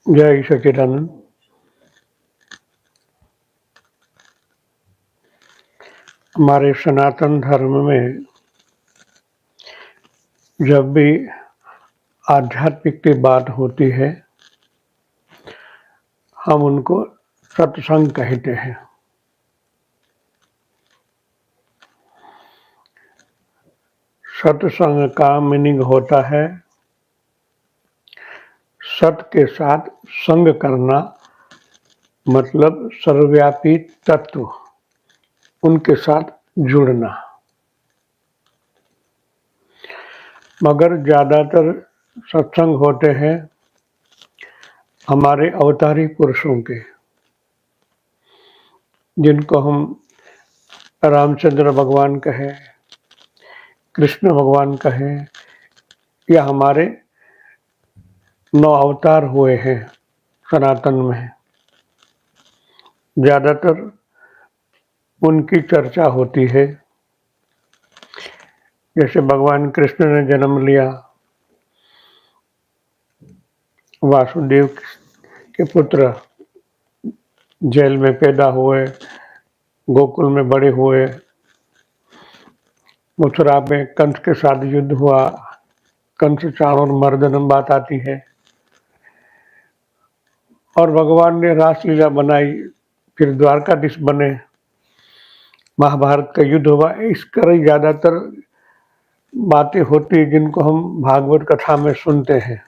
जय सच्चिदानंद। हमारे सनातन धर्म में जब भी आध्यात्मिक की बात होती है, हम उनको सत्संग कहते हैं। सत्संग का मीनिंग होता है सत के साथ संग करना, मतलब सर्वव्यापी तत्व उनके साथ जुड़ना। मगर ज़्यादातर सत्संग होते हैं हमारे अवतारी पुरुषों के, जिनको हम रामचंद्र भगवान कहें, कृष्ण भगवान कहें, या हमारे 9 अवतार हुए हैं सनातन में। ज़्यादातर उनकी चर्चा होती है। जैसे भगवान कृष्ण ने जन्म लिया, वासुदेव के पुत्र जेल में पैदा हुए, गोकुल में बड़े हुए, मथुरा में कंस के साथ युद्ध हुआ, कंस चाणूर मर्दनम बात आती है, और भगवान ने रासलीला बनाई, फिर द्वारकाधीश बने, महाभारत का युद्ध हुआ। इस तरह ज़्यादातर बातें होती जिनको हम भागवत कथा में सुनते हैं।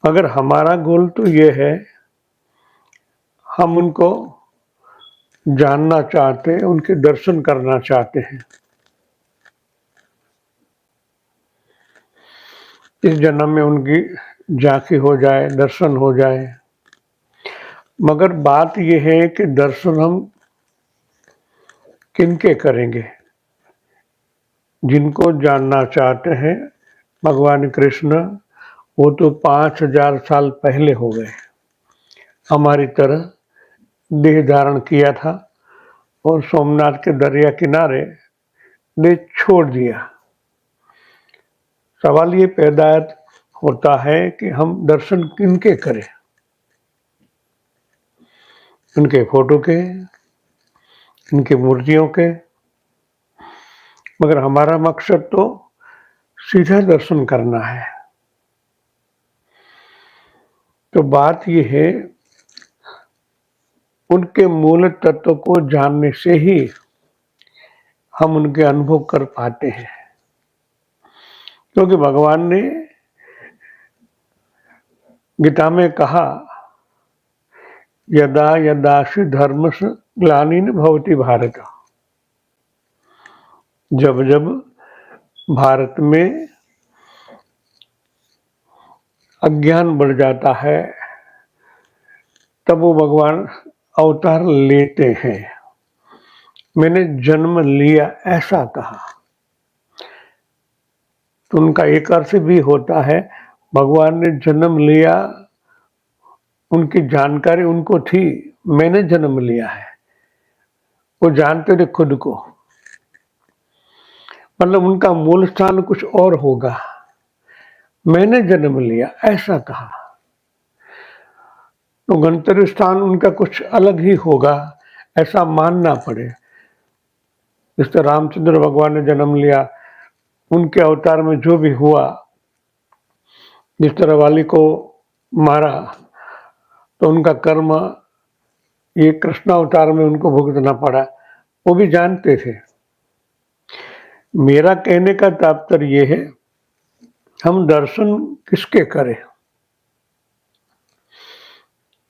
अगर हमारा गोल तो ये है, हम उनको जानना चाहते हैं, उनके दर्शन करना चाहते हैं। इस जन्म में उनकी झांकी हो जाए, दर्शन हो जाए। मगर बात यह है कि दर्शन हम किनके करेंगे? जिनको जानना चाहते हैं भगवान कृष्ण, वो तो 5000 साल पहले हो गए, हमारी तरह देह धारण किया था और सोमनाथ के दरिया किनारे देह छोड़ दिया। सवाल ये पैदा होता है कि हम दर्शन किनके करें? उनके फोटो के, उनकी मूर्तियों के? मगर हमारा मकसद तो सीधा दर्शन करना है। तो बात यह है, उनके मूल तत्व को जानने से ही हम उनके अनुभव कर पाते हैं। क्योंकि भगवान ने गीता में कहा, यदा यदाशि धर्मस्य ग्लानिर् भवति भारत। जब जब भारत में अज्ञान बढ़ जाता है, तब वो भगवान अवतार लेते हैं। मैंने जन्म लिया ऐसा कहा, तो उनका एक अर्थ भी होता है, भगवान ने जन्म लिया, उनकी जानकारी उनको थी, मैंने जन्म लिया है, वो जानते थे खुद को। मतलब उनका मूल स्थान कुछ और होगा, मैंने जन्म लिया ऐसा कहा, तो गंतव्य स्थान उनका कुछ अलग ही होगा, ऐसा मानना पड़े। जिस तरह रामचंद्र भगवान ने जन्म लिया, उनके अवतार में जो भी हुआ, जिस तरह वाली को मारा, तो उनका कर्म ये कृष्ण अवतार में उनको भुगतना पड़ा, वो भी जानते थे। मेरा कहने का तात्पर्य ये है, हम दर्शन किसके करें?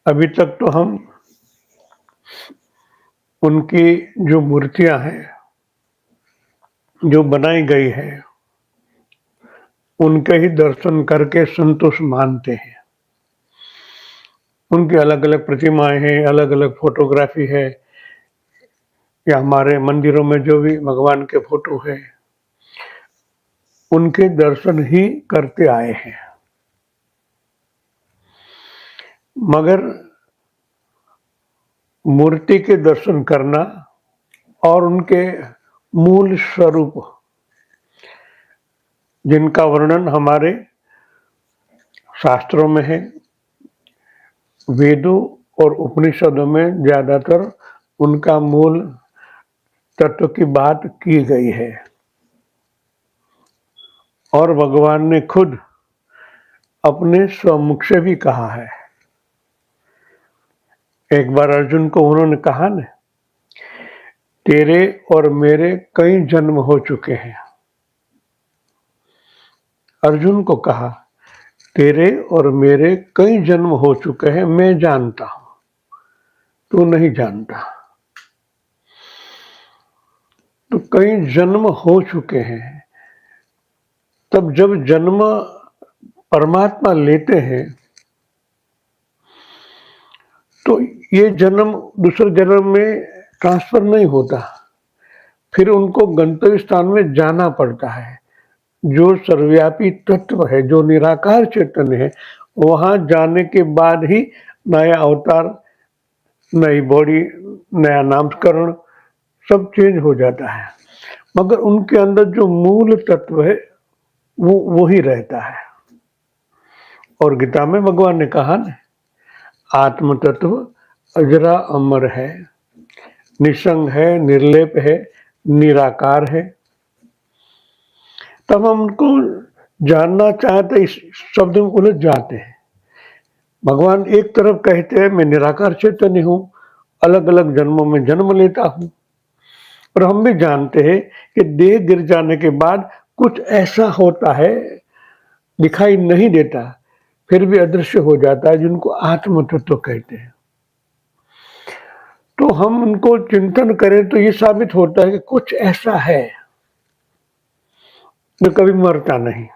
अभी तक तो हम उनकी जो मूर्तियां हैं, जो बनाई गई है, उनके ही दर्शन करके संतोष मानते हैं। उनकी अलग अलग प्रतिमाएं हैं, अलग अलग फोटोग्राफी है, या हमारे मंदिरों में जो भी भगवान के फोटो है, उनके दर्शन ही करते आए हैं। मगर मूर्ति के दर्शन करना और उनके मूल स्वरूप, जिनका वर्णन हमारे शास्त्रों में है, वेदों और उपनिषदों में ज्यादातर उनका मूल तत्व की बात की गई है। और भगवान ने खुद अपने स्वमुख से भी कहा है। एक बार अर्जुन को उन्होंने कहा न, तेरे और मेरे कई जन्म हो चुके हैं। अर्जुन को कहा, तेरे और मेरे कई जन्म हो चुके हैं, मैं जानता हूं, तू नहीं जानता। तो कई जन्म हो चुके हैं। तब जब जन्म परमात्मा लेते हैं तो ये जन्म दूसरे जन्म में ट्रांसफर नहीं होता, फिर उनको गंतव्य स्थान में जाना पड़ता है। जो सर्वव्यापी तत्व है, जो निराकार चेतन है, वहां जाने के बाद ही नया अवतार, नई बॉडी, नया नामकरण सब चेंज हो जाता है। मगर उनके अंदर जो मूल तत्व है वो ही रहता है। और गीता में भगवान ने कहा ना, आत्म तत्व अजरा अमर है, निसंग है, निर्लेप है, निराकार है। तब हम उनको जानना चाहते इस शब्द में उलझ जाते हैं। भगवान एक तरफ कहते हैं मैं निराकार चैतन्य हूं, अलग अलग जन्मों में जन्म लेता हूं, और हम भी जानते हैं कि देह गिर जाने के बाद कुछ ऐसा होता है, दिखाई नहीं देता, फिर भी अदृश्य हो जाता है, जिनको आत्म तत्व कहते हैं। तो हम उनको चिंतन करें तो ये साबित होता है कि कुछ ऐसा है जो कभी मरता नहीं।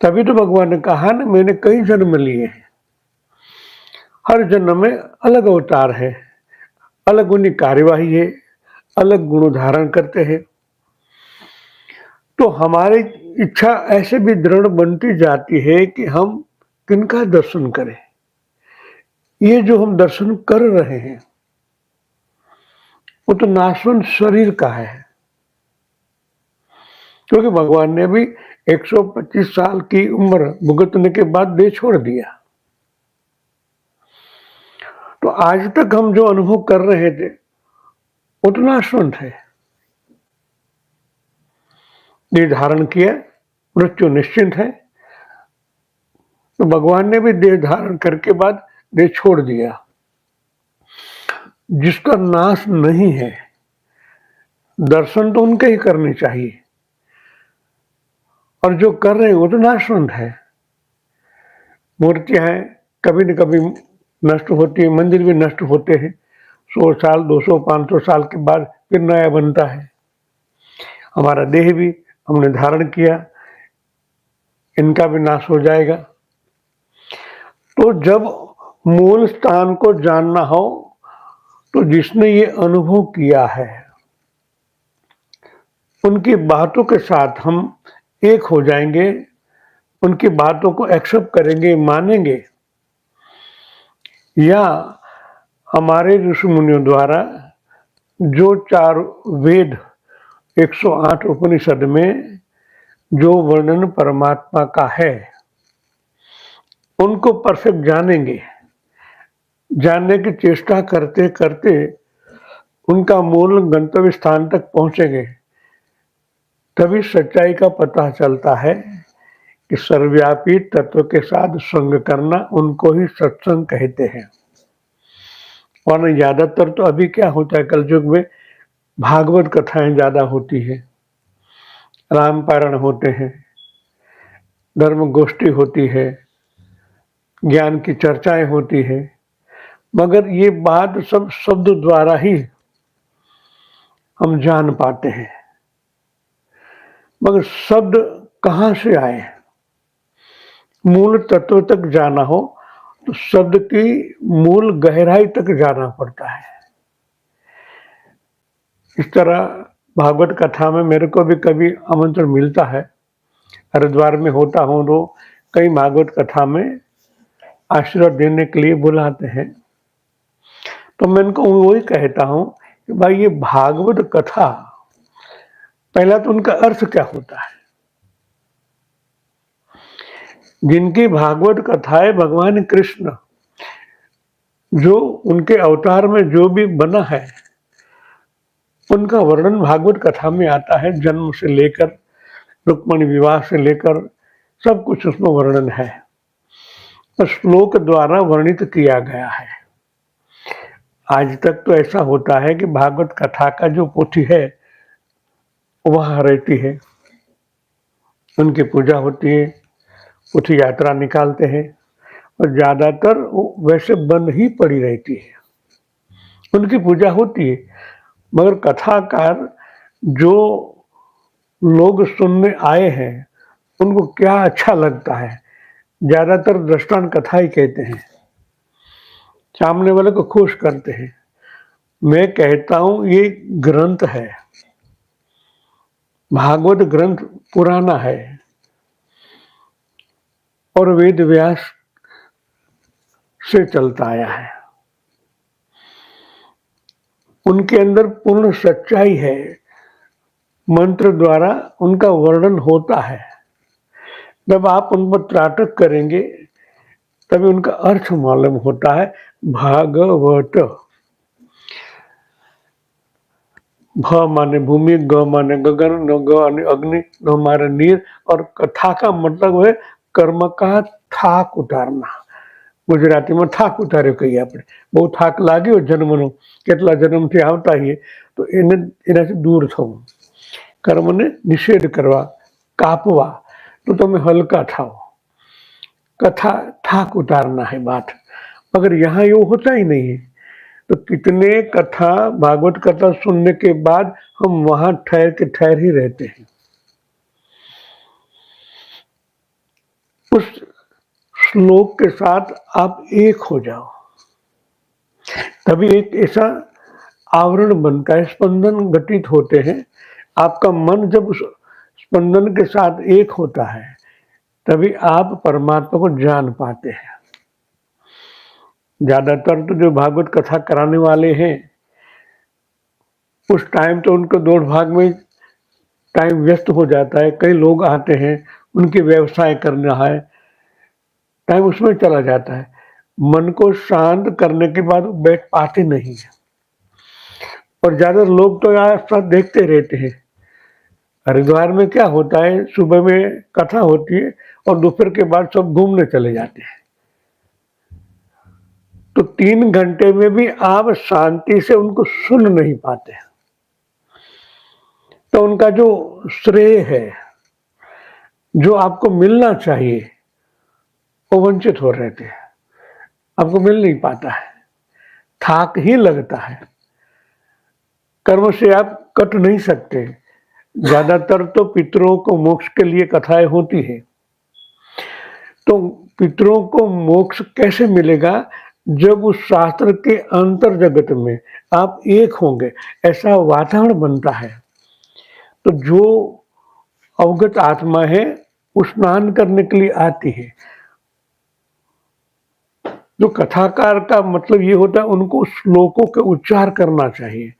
तभी तो भगवान ने कहा ना, मैंने कई जन्म लिए हैं, हर जन्म में अलग अवतार है, अलग उनकी कार्यवाही है, अलग गुण धारण करते हैं। तो हमारी इच्छा ऐसे भी दृढ़ बनती जाती है कि हम किनका दर्शन करें। ये जो हम दर्शन कर रहे हैं वो तो नाशवंत शरीर का है, क्योंकि भगवान ने भी 125 साल की उम्र भुगतने के बाद देह छोड़ दिया। तो आज तक हम जो अनुभव कर रहे थे वो तो नाशवंत है। देह धारण किया, मृत्यु निश्चिंत है। तो भगवान ने भी देह धारण करके बाद देह छोड़ दिया। जिसका नाश नहीं है, दर्शन तो उनके ही करने चाहिए, और जो कर रहे हैं वो तो नाशवंत है। मूर्तियां हैं, कभी न कभी नष्ट होती है, मंदिर भी नष्ट होते हैं, 100 साल 200 500 साल के बाद फिर नया बनता है। हमारा देह भी हमने धारण किया, इनका भी नाश हो जाएगा। तो जब मूल स्थान को जानना हो तो जिसने ये अनुभव किया है उनकी बातों के साथ हम एक हो जाएंगे, उनकी बातों को एक्सेप्ट करेंगे, मानेंगे। या हमारे ऋषि मुनियों द्वारा जो 4 वेद, 108 उपनिषद में जो वर्णन परमात्मा का है उनको परफेक्ट जानेंगे। जानने की चेष्टा करते करते उनका मूल गंतव्य स्थान तक पहुंचेंगे। तभी सच्चाई का पता चलता है कि सर्वव्यापी तत्व के साथ संग करना उनको ही सत्संग कहते हैं। और ज्यादातर तो अभी क्या होता है, कलयुग में भागवत कथाएं ज्यादा होती है, रामपारण होते हैं, धर्म गोष्ठी होती है, ज्ञान की चर्चाएं होती है, मगर ये बात सब शब्द द्वारा ही हम जान पाते हैं। मगर शब्द कहां से आए? मूल तत्व तक जाना हो तो शब्द की मूल गहराई तक जाना पड़ता है। इस तरह भागवत कथा में मेरे को भी कभी आमंत्रण मिलता है, हरिद्वार में होता हूं तो कई भागवत कथा में आशीर्वाद देने के लिए बुलाते हैं। तो मैं इनको वही कहता हूं कि भाई ये भागवत कथा, पहला तो उनका अर्थ क्या होता है। जिनकी भागवत कथाएं भगवान कृष्ण जो उनके अवतार में जो भी बना है उनका वर्णन भागवत कथा में आता है। जन्म से लेकर रुक्मणी विवाह से लेकर सब कुछ उसमें वर्णन है और श्लोक द्वारा वर्णित किया गया है। आज तक तो ऐसा होता है कि भागवत कथा का जो पोथी है वह रहती है, उनकी पूजा होती है, पोथी यात्रा निकालते हैं और ज्यादातर वैसे बंद ही पड़ी रहती है। उनकी पूजा होती है मगर कथाकार जो लोग सुनने आए हैं उनको क्या अच्छा लगता है, ज्यादातर दृष्टांत कथा ही कहते हैं, सामने वाले को खुश करते हैं। मैं कहता हूं ये ग्रंथ है, भागवत ग्रंथ पुराना है और वेद व्यास से चलता आया है। उनके अंदर पूर्ण सच्चाई है, मंत्र द्वारा उनका वर्णन होता है। जब आप उन पर त्राटक करेंगे तभी उनका अर्थ मालूम होता है। भागवत, भ माने भूमि, ग माने गगन, न ग माने अग्नि, न माने नीर और कथा का मतलब है कर्म का थाक उतारना। गुजराती में थाक उतार्यो कहीए આપણે, બહુ થાક લાગ્યો જન્મનો, કેટલા જન્મથી આવતા છીએ તો એનાથી દૂર થવું, કર્મને નિષેધ કરવા, કાપવા, तो તમે हल्का થાઓ। कथा थाक उतारना है बात, मगर यहाँ ये होता ही नहीं है। तो कितने कथा भागवत कथा सुनने के बाद हम वहां ठहर ही रहते हैं। उस श्लोक के साथ आप एक हो जाओ, तभी एक ऐसा आवरण बनता है, स्पंदन घटित होते हैं। आपका मन जब उस स्पंदन के साथ एक होता है तभी आप परमात्मा को जान पाते हैं। ज्यादातर तो जो भागवत कथा कराने वाले हैं उस टाइम तो उनको दौड़ भाग में टाइम व्यस्त हो जाता है, कई लोग आते हैं, उनके व्यवसाय करना है, टाइम उसमें चला जाता है। मन को शांत करने के बाद बैठ पाते नहीं है और ज्यादा लोग तो यार साथ देखते रहते हैं। हरिद्वार में क्या होता है, सुबह में कथा होती है और दोपहर के बाद सब घूमने चले जाते हैं। तो 3 घंटे में भी आप शांति से उनको सुन नहीं पाते, तो उनका जो श्रेय है, जो आपको मिलना चाहिए, वो वंचित हो रहे थे, आपको मिल नहीं पाता है, थाक ही लगता है। कर्म से आप कट नहीं सकते। ज्यादातर तो पितरों को मोक्ष के लिए कथाएं होती है, तो पितरों को मोक्ष कैसे मिलेगा जब उस शास्त्र के अंतर जगत में आप एक होंगे, ऐसा वातावरण बनता है। तो जो अवगत आत्मा है वो स्नान करने के लिए आती है। जो कथाकार का मतलब ये होता है उनको श्लोकों के उच्चार करना चाहिए।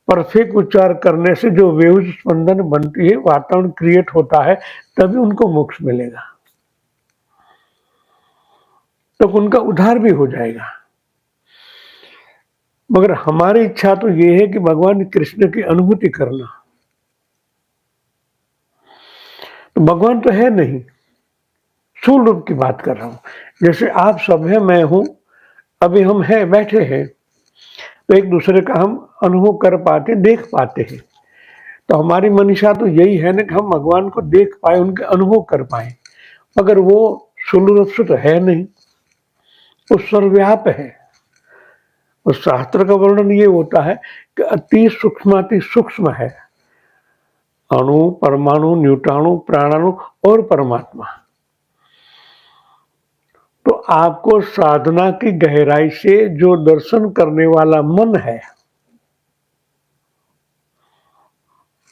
परफेक्ट उच्चार करने से जो वेव स्पंदन बनती है, वातावरण क्रिएट होता है, तभी उनको मोक्ष मिलेगा, तो उनका उद्धार भी हो जाएगा। मगर हमारी इच्छा तो ये है कि भगवान कृष्ण की अनुभूति करना। तो भगवान तो है नहीं, स्थूल रूप की बात कर रहा हूं। जैसे आप सब हैं, मैं हूं, अभी हम हैं, बैठे हैं, तो एक दूसरे का हम अनुभव कर पाते, देख पाते हैं। तो हमारी मनीषा तो यही है ना कि हम भगवान को देख पाए, उनके अनुभव कर पाए, मगर वो स्थूल रूप से तो है नहीं, वो सर्वव्याप है। और शास्त्र का वर्णन ये होता है कि अति सूक्ष्माति सूक्ष्म है, अणु, परमाणु, न्यूटाणु, प्राणाणु और परमात्मा। तो आपको साधना की गहराई से जो दर्शन करने वाला मन है,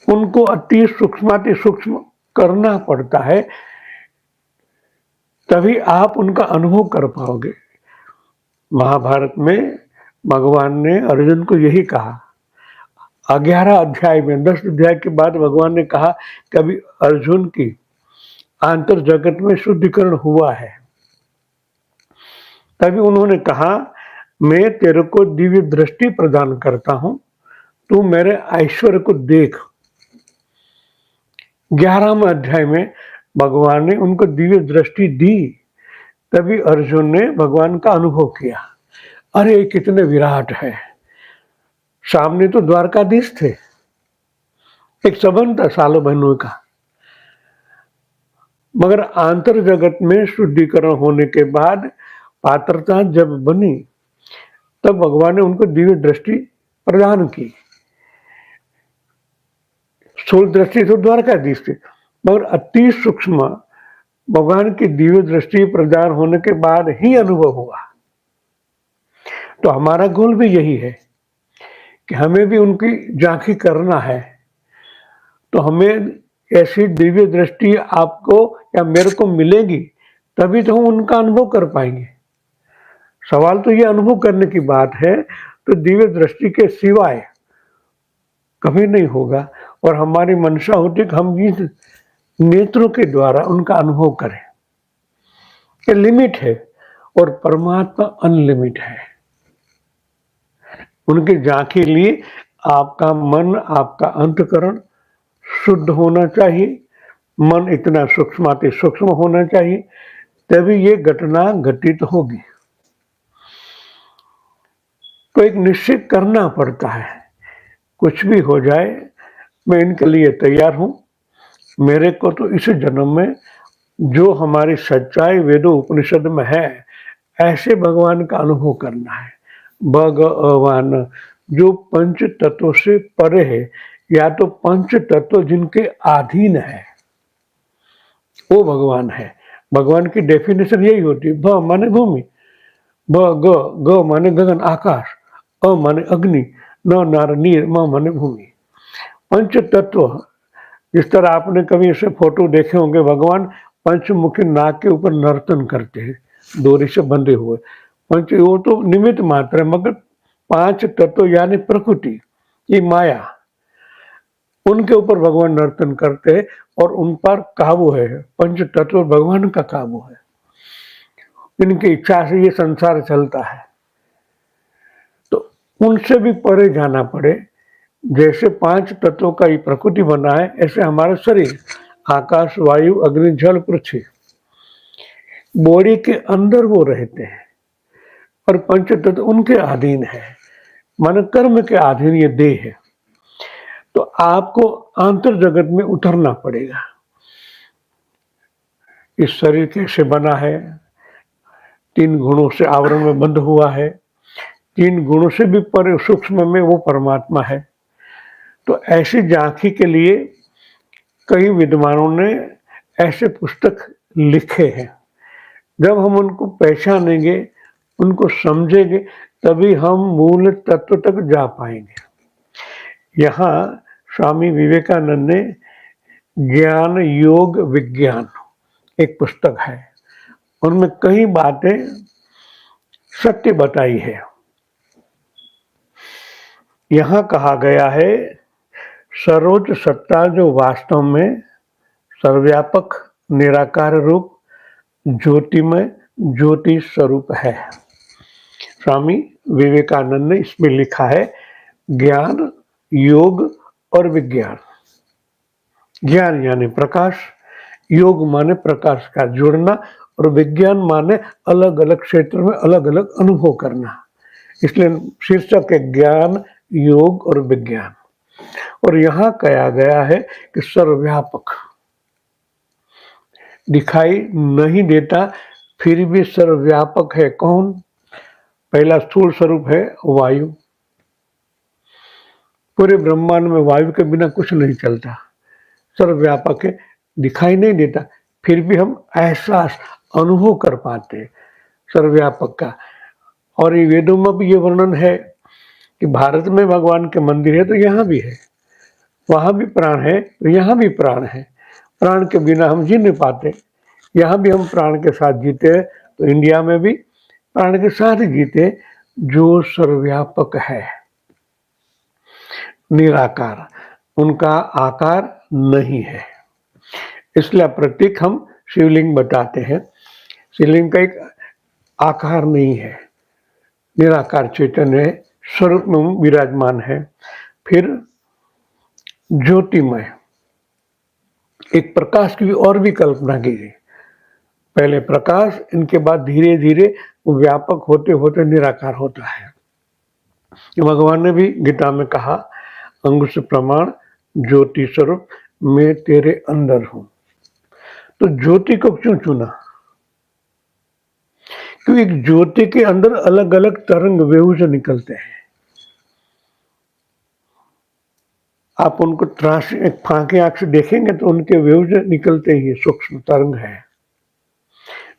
उनको अति सूक्ष्माति सूक्ष्म करना पड़ता है, तभी आप उनका अनुभव कर पाओगे। महाभारत में भगवान ने अर्जुन को यही कहा, 11 अध्याय में, 10 अध्याय के बाद भगवान ने कहा कि अभी अर्जुन की आंतर जगत में शुद्धिकरण हुआ है। तभी उन्होंने कहा, मैं तेरे को दिव्य दृष्टि प्रदान करता हूं, तू मेरे ऐश्वर्य को देख। 11वें अध्याय में भगवान ने उनको दिव्य दृष्टि दी। तभी अर्जुन ने भगवान का अनुभव किया, अरे कितने विराट है। सामने तो द्वारकाधीश थे, एक संबंध था सालों बहनों का, मगर आंतर जगत में शुद्धिकरण होने के बाद पात्रता जब बनी, तब भगवान ने उनको दिव्य दृष्टि प्रदान की। स्थूल दृष्टि तो द्वारकाधीश थे, मगर अति सूक्ष्म भगवान की दिव्य दृष्टि प्रदान होने के बाद ही अनुभव हुआ। तो हमारा गोल भी यही है कि हमें भी उनकी झांकी करना है। तो हमें ऐसी दिव्य दृष्टि आपको या मेरे को मिलेगी, तभी तो हम उनका अनुभव कर पाएंगे। सवाल तो ये अनुभव करने की बात है, तो दिव्य दृष्टि के सिवाय कभी नहीं होगा। और हमारी मंशा होती कि हम इस नेत्रों के द्वारा उनका अनुभव करें। ये लिमिट है और परमात्मा अनलिमिट है। उनकी झांकी लिए आपका मन, आपका अंतकरण शुद्ध होना चाहिए। मन इतना सूक्ष्माति सूक्ष्म होना चाहिए, तभी ये घटना घटित होगी। तो एक निश्चित करना पड़ता है, कुछ भी हो जाए मैं इनके लिए तैयार हूं। मेरे को तो इस जन्म में जो हमारी सच्चाई वेदों उपनिषद में है, ऐसे भगवान का अनुभव करना है। भगवान जो पंच तत्वों से परे है, या तो पंच तत्व जिनके अधीन है, वो भगवान है। भगवान की डेफिनेशन यही होती है, भ माने भूमि, ब ग माने गगन आकाश, अ माने अग्नि, न नार नीर, म माने भूमि। पंच तत्व, जिस तरह आपने कभी ऐसे फोटो देखे होंगे, भगवान पंचमुखी नाग के ऊपर नर्तन करते हैं, डोरी से बंधे हुए। पंच वो तो निमित्त मात्र है, मगर पांच तत्व यानी प्रकृति, ये माया, उनके ऊपर भगवान नर्तन करते हैं और उन पर काबू है। पंच तत्व भगवान का काबू है, इनकी इच्छा से ये संसार चलता है। तो उनसे भी परे जाना पड़े। जैसे पांच तत्वों का ये प्रकृति बना है, ऐसे हमारा शरीर आकाश, वायु, अग्नि, जल, पृथ्वी, बॉडी के अंदर वो रहते हैं और पंच तत्व उनके अधीन है, माने कर्म के अधीन ये देह है। तो आपको आंतर जगत में उतरना पड़ेगा। इस शरीर कैसे बना है, 3 गुणों से आवरण में बंध हुआ है। 3 गुणों से भी परे सूक्ष्म में वो परमात्मा है। तो ऐसी झांकी के लिए कई विद्वानों ने ऐसे पुस्तक लिखे हैं। जब हम उनको पहचानेंगे, उनको समझेंगे, तभी हम मूल तत्व तक जा पाएंगे। यहाँ स्वामी विवेकानंद ने ज्ञान योग विज्ञान एक पुस्तक है, उनमें कई बातें सत्य बताई है। यहाँ कहा गया है, सर्वोच्च सत्ता जो वास्तव में सर्वव्यापक निराकार रूप ज्योतिमय ज्योति स्वरूप है। स्वामी विवेकानंद ने इसमें लिखा है, ज्ञान, योग और विज्ञान। ज्ञान यानी प्रकाश, योग माने प्रकाश का जुड़ना, और विज्ञान माने अलग अलग क्षेत्र में अलग अलग अनुभव करना। इसलिए शीर्षक है ज्ञान, योग और विज्ञान। और यहाँ कहा गया है कि सर्वव्यापक, दिखाई नहीं देता फिर भी सर्वव्यापक है। कौन? पहला स्थूल स्वरूप है वायु। पूरे ब्रह्मांड में वायु के बिना कुछ नहीं चलता, सर्वव्यापक है, दिखाई नहीं देता, फिर भी हम एहसास अनुभव कर पाते हैं सर्वव्यापक का। और ये वेदों में भी ये वर्णन है कि भारत में भगवान के मंदिर है तो यहाँ भी है, वहाँ भी प्राण है तो यहाँ भी प्राण है। प्राण के बिना हम जी नहीं पाते, यहाँ भी हम प्राण के साथ जीते हैं, तो इंडिया में भी प्राण के साथ जीते, जो सर्वव्यापक है, निराकार, उनका आकार नहीं है। इसलिए प्रतीक हम शिवलिंग बताते हैं। शिवलिंग का एक आकार नहीं है, निराकार चैतन्य स्वरूप में विराजमान है। फिर ज्योतिमय, एक प्रकाश की और भी कल्पना की गई। पहले प्रकाश, इनके बाद धीरे धीरे वो व्यापक होते होते निराकार होता है। भगवान ने भी गीता में कहा, अंकुश प्रमाण ज्योति स्वरूप मैं तेरे अंदर हूं। तो ज्योति को क्यों चुना? क्योंकि एक ज्योति के अंदर अलग अलग तरंग वेव्स निकलते हैं। आप उनको एक फांके आंख से देखेंगे तो उनके वेव्स निकलते ही सूक्ष्म तरंग है।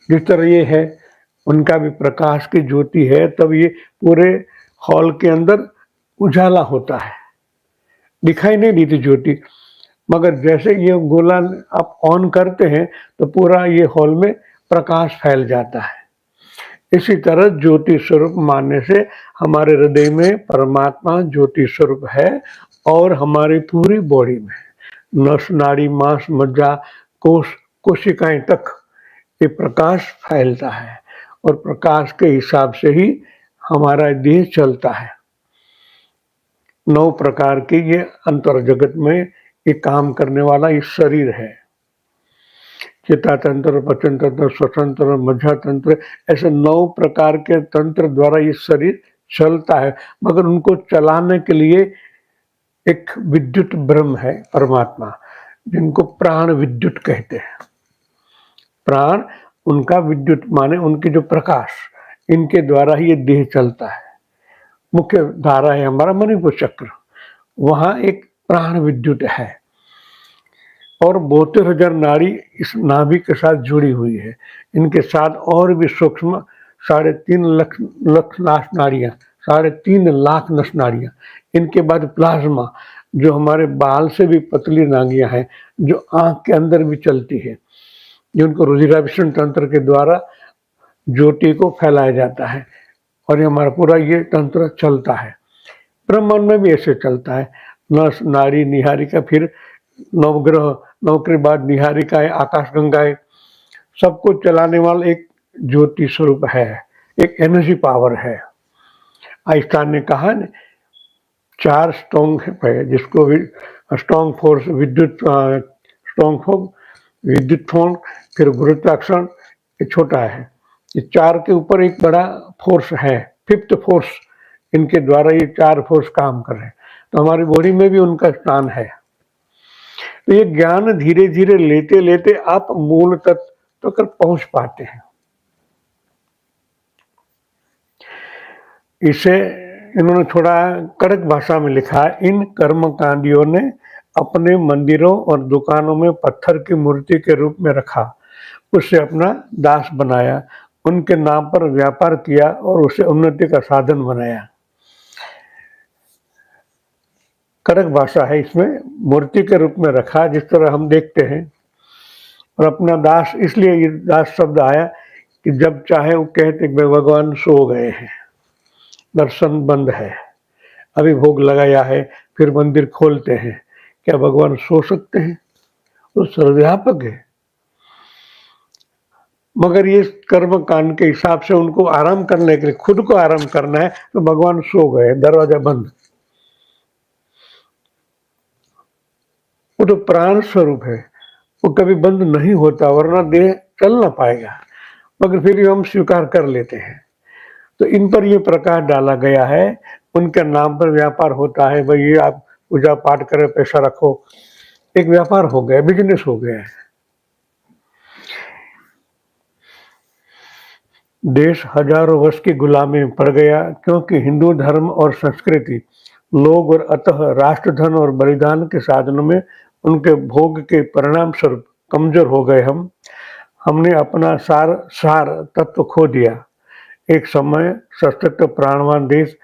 जिस तरह ये है, उनका भी प्रकाश की ज्योति है, तब ये पूरे हॉल के अंदर उजाला होता है। दिखाई नहीं देती ज्योति, मगर जैसे ये गोला आप ऑन करते हैं तो पूरा ये हॉल में प्रकाश फैल जाता है। इसी तरह ज्योति स्वरूप मानने से हमारे हृदय में परमात्मा ज्योति स्वरूप है और हमारी पूरी बॉडी में नस, नाड़ी, मांस, मज्जा, कोश, कोशिकाएं तक ये प्रकाश फैलता है और प्रकाश के हिसाब से ही हमारा देह चलता है। 9 प्रकार के ये अंतर जगत में ये काम करने वाला ये शरीर है। चेता तंत्र, पचन तंत्र, श्वसन तंत्र, मज्जा तंत्र, ऐसे 9 प्रकार के तंत्र द्वारा ये शरीर चलता है। मगर उनको चलाने के लिए एक विद्युत ब्रह्म है परमात्मा, जिनको प्राण विद्युत कहते हैं। प्राण उनका विद्युत माने उनके जो प्रकाश, इनके द्वारा ही ये देह चलता है। मुख्य धारा है हमारा मणिपुर चक्र, वहां एक प्राण विद्युत है और 72,000 नाड़ी इस नाभि के साथ जुड़ी हुई है। इनके साथ और भी सूक्ष्म 3.5 लाख नस नाड़ियाँ, 3.5 लाख नस नाड़ियाँ। इनके बाद प्लाज्मा, जो हमारे बाल से भी पतली नाड़ियाँ हैं, जो आँख के अंदर भी चलती है, जिनको रुधिराभिसरण तंत्र के द्वारा ज्योति को फैलाया जाता है और ये हमारा पूरा ये तंत्र चलता है। ब्रह्मांड में भी ऐसे चलता है, नस, नाड़ी, निहारिका, फिर नवग्रह, नव के बाद निहारिकाएं, आकाश गंगाएं, सबको चलाने वाला एक ज्योति स्वरूप है, एक एनर्जी पावर है। आइंस्टाइन ने कहा न, 4 स्ट्रॉन्ग है, जिसको भी स्ट्रॉन्ग फोर्स, स्ट्रॉन्ग फोर्स, विद्युत फोर्स, फिर गुरुत्वाकर्षण, ये छोटा है। ये 4 के ऊपर एक बड़ा फोर्स है, 5th फोर्स, इनके द्वारा ये 4 फोर्स काम कर रहे हैं। तो हमारी बॉडी में भी उनका स्थान है। तो ये ज्ञान धीरे धीरे लेते लेते आप मूल तत्व तक पहुंच पाते हैं। इसे इन्होंने थोड़ा कड़क भाषा में लिखा, इन कर्मकांडियों ने अपने मंदिरों और दुकानों में पत्थर की मूर्ति के रूप में रखा, उसे अपना दास बनाया, उनके नाम पर व्यापार किया और उसे उन्नति का साधन बनाया। कड़क भाषा है, इसमें मूर्ति के रूप में रखा, जिस तरह हम देखते हैं, और अपना दास, इसलिए ये दास शब्द आया कि जब चाहे वो कहते कि भगवान सो गए हैं, दर्शन बंद है, अभी भोग लगाया है, फिर मंदिर खोलते हैं, क्या भगवान सो सकते हैं? वो सर्वव्यापक है। मगर ये कर्म कांड के हिसाब से उनको आराम करने के लिए, खुद को आराम करना है, तो भगवान सो गए, दरवाजा बंद। वो तो प्राण स्वरूप है, वो कभी बंद नहीं होता, वरना देह चल ना पाएगा, मगर फिर भी हम स्वीकार कर लेते हैं। तो इन पर ये प्रकाश डाला गया है, उनके नाम पर व्यापार होता है। भाई ये आप पूजा पाठ करें, पैसा रखो, एक व्यापार हो गया, बिजनेस हो गया है। देश हजारों वर्ष की गुलामी में पड़ गया, क्योंकि हिंदू धर्म और संस्कृति, लोग और अतः राष्ट्रधन और बलिदान के साधनों में उनके भोग के परिणाम स्वरूप कमजोर हो गए। हमने अपना सार तत्व खो दिया। एक समय सशक्त प्राणवान देश,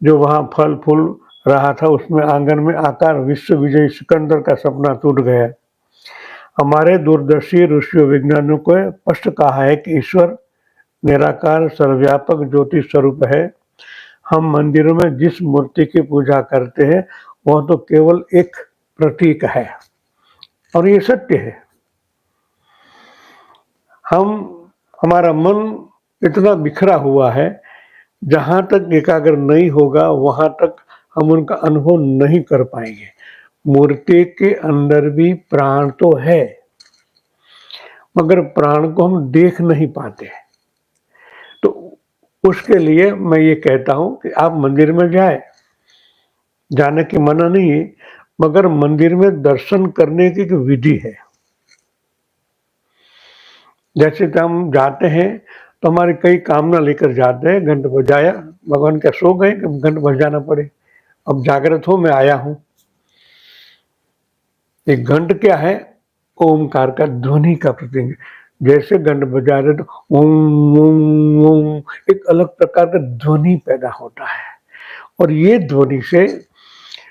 जो वहां फल फूल रहा था, उसमें आंगन में आकार विश्व विजयी सिकंदर का सपना टूट गया। हमारे दूरदर्शी ऋषियों विज्ञानियों को स्पष्ट कहा है कि ईश्वर निराकार सर्वव्यापक ज्योति स्वरूप है। हम मंदिरों में जिस मूर्ति की पूजा करते हैं, वह तो केवल एक प्रतीक है, और ये सत्य है। हम हमारा मन इतना बिखरा हुआ है, जहाँ तक एकाग्र नहीं होगा वहाँ तक हम उनका अनुभव नहीं कर पाएंगे। मूर्ति के अंदर भी प्राण तो है, मगर प्राण को हम देख नहीं पाते। तो उसके लिए मैं ये कहता हूँ कि आप मंदिर में जाए, जाने की मना नहीं है, मगर मंदिर में दर्शन करने की एक विधि है। जैसे कि हम जाते हैं तो हमारी कई कामना लेकर जाते हैं, घंट बजाया, भगवान क्या सो गए कि घंट बजाना पड़े, अब जागृत हो, मैं आया हूं। एक घंट क्या है? ओमकार का ध्वनि का प्रतीक। जैसे घंट बजा रहे तो ओम ओम ओम, एक अलग प्रकार का ध्वनि पैदा होता है, और ये ध्वनि से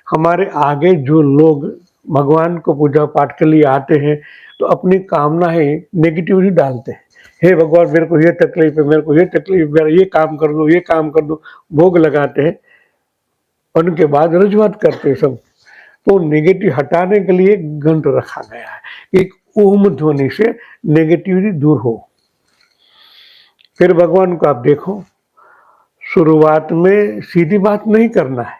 हमारे आगे जो लोग भगवान को पूजा पाठ के लिए आते हैं तो अपनी कामना है नेगेटिविटी डालते हैं। हे भगवान, मेरे को ये तकलीफ है, मेरे को ये तकलीफ, मेरा ये काम कर दो, ये काम कर दो, भोग लगाते हैं, उनके बाद रजूआत करते हैं सब। तो नेगेटिव हटाने के लिए घंट रखा गया है, एक ओम ध्वनि से नेगेटिविटी दूर हो। फिर भगवान को आप देखो, शुरुआत में सीधी बात नहीं करना है,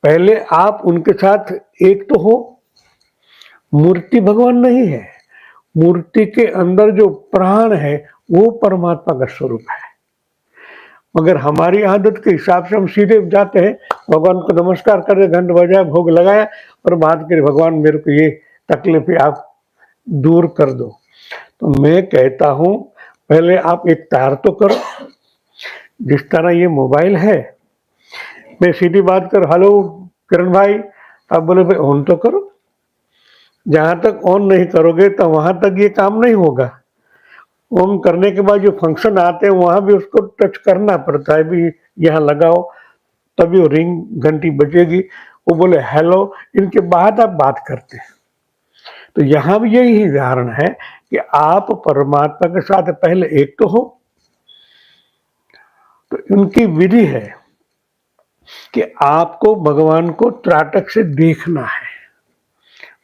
पहले आप उनके साथ एक तो हो। मूर्ति भगवान नहीं है, मूर्ति के अंदर जो प्राण है वो परमात्मा का स्वरूप है। मगर हमारी आदत के हिसाब से हम सीधे जाते हैं, भगवान को नमस्कार करे, घंट बजाया, भोग लगाया, और बात करें भगवान मेरे को ये तकलीफ है, आप दूर कर दो। तो मैं कहता हूं पहले आप एक तार तो करो। जिस तरह ये मोबाइल है, मैं सीधी बात कर, हेलो किरण भाई, आप बोले भाई ऑन तो करो। जहां तक ऑन नहीं करोगे तो वहां तक ये काम नहीं होगा। ऑन करने के बाद जो फंक्शन आते हैं वहां भी उसको टच करना पड़ता है, भी यहाँ लगाओ, तभी वो रिंग घंटी बजेगी, वो बोले हेलो, इनके बाद आप बात करते हैं। तो यहाँ भी यही उदाहरण है कि आप परमात्मा के साथ पहले एक तो हो। तो उनकी विधि है कि आपको भगवान को त्राटक से देखना है।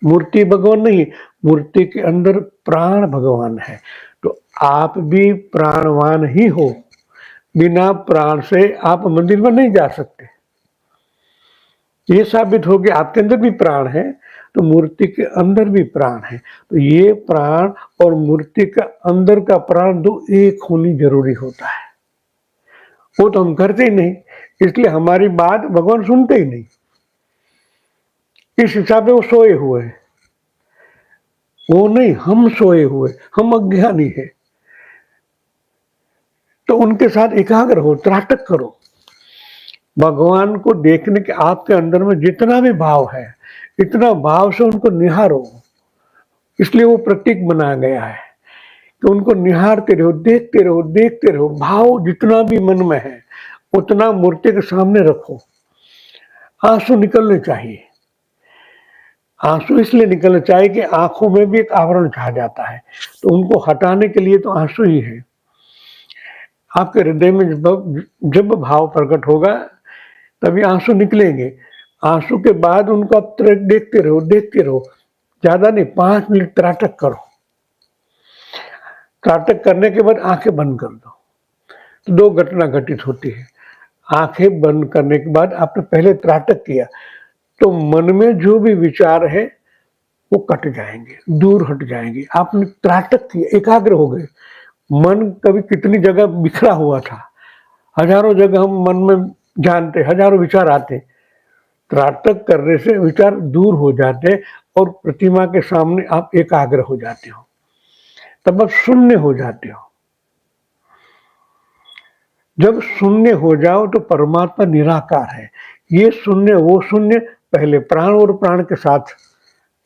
मूर्ति भगवान नहीं, मूर्ति के अंदर प्राण भगवान है। तो आप भी प्राणवान ही हो, बिना प्राण से आप मंदिर में नहीं जा सकते। ये साबित हो गया आपके अंदर भी प्राण है, तो मूर्ति के अंदर भी प्राण है। तो ये प्राण और मूर्ति के अंदर का प्राण दो एक होनी जरूरी होता है। वो तो हम करते ही नहीं, इसलिए हमारी बात भगवान सुनते ही नहीं। इस हिसाब से वो सोए हुए हैं। वो नहीं, हम सोए हुए, हम अज्ञानी है। तो उनके साथ एकाग्र हो, त्राटक करो। भगवान को देखने के आपके अंदर में जितना भी भाव है, इतना भाव से उनको निहारो। इसलिए वो प्रतीक बनाया गया है कि उनको निहारते रहो, देखते रहो, देखते रहो। भाव जितना भी मन में है उतना मूर्ति के सामने रखो। आंसू निकलने चाहिए। आंसू इसलिए निकलना चाहिए कि आंखों में भी एक आवरण छा जाता है, तो उनको हटाने के लिए तो आंसू ही है। आपके हृदय में जब भाव प्रकट होगा तभी आंसू निकलेंगे। आंसू के बाद उनको आप देखते रहो, देखते रहो। ज्यादा नहीं, 5 मिनट त्राटक करो। त्राटक करने के बाद आंखें बंद कर दो। तो 2 घटना घटित होती है। आंखें बंद करने के बाद आपने पहले त्राटक किया तो मन में जो भी विचार है वो कट जाएंगे, दूर हट जाएंगे। आपने त्राटक किया, एकाग्र हो गए। मन कभी कितनी जगह बिखरा हुआ था, हजारों जगह हम मन में जानते, हजारों विचार आते। त्राटक करने से विचार दूर हो जाते और प्रतिमा के सामने आप एकाग्र हो जाते हो, तब आप शून्य हो जाते हो। जब शून्य हो जाओ तो परमात्मा निराकार है। ये शून्य वो शून्य, पहले प्राण और प्राण के साथ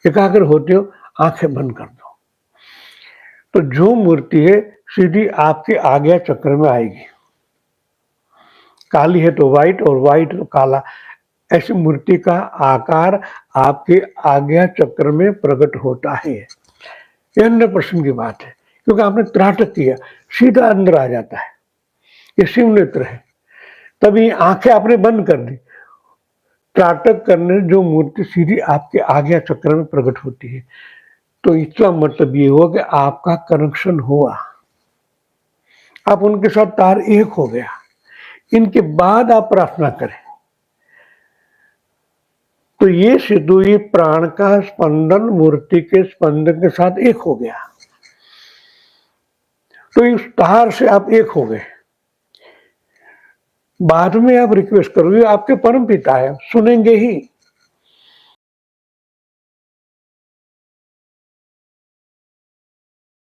एकाग्र होते हो, आंखें बंद कर दो। तो जो मूर्ति है सीधी आपके आज्ञा चक्र में आएगी। काली है तो व्हाइट और व्हाइट तो काला, ऐसी मूर्ति का आकार आपके आज्ञा चक्र में प्रकट होता है। ये 100% की बात है, क्योंकि आपने त्राटक किया, सीधा अंदर आ जाता है। ये शिव नेत्र है। तभी आंखें आपने बंद कर दी। त्राटक करने जो मूर्ति सीधी आपके आज्ञा चक्र में प्रकट होती है। तो इसका मतलब ये हुआ कि आपका कनेक्शन हुआ, आप उनके साथ तार एक हो गया। इनके बाद आप प्रार्थना करें तो ये सिद्ध हुई, प्राण का स्पंदन मूर्ति के स्पंदन के साथ एक हो गया। तो इस तार से आप एक हो गए। बाद में आप रिक्वेस्ट करोगे, आपके परम पिता है, सुनेंगे ही।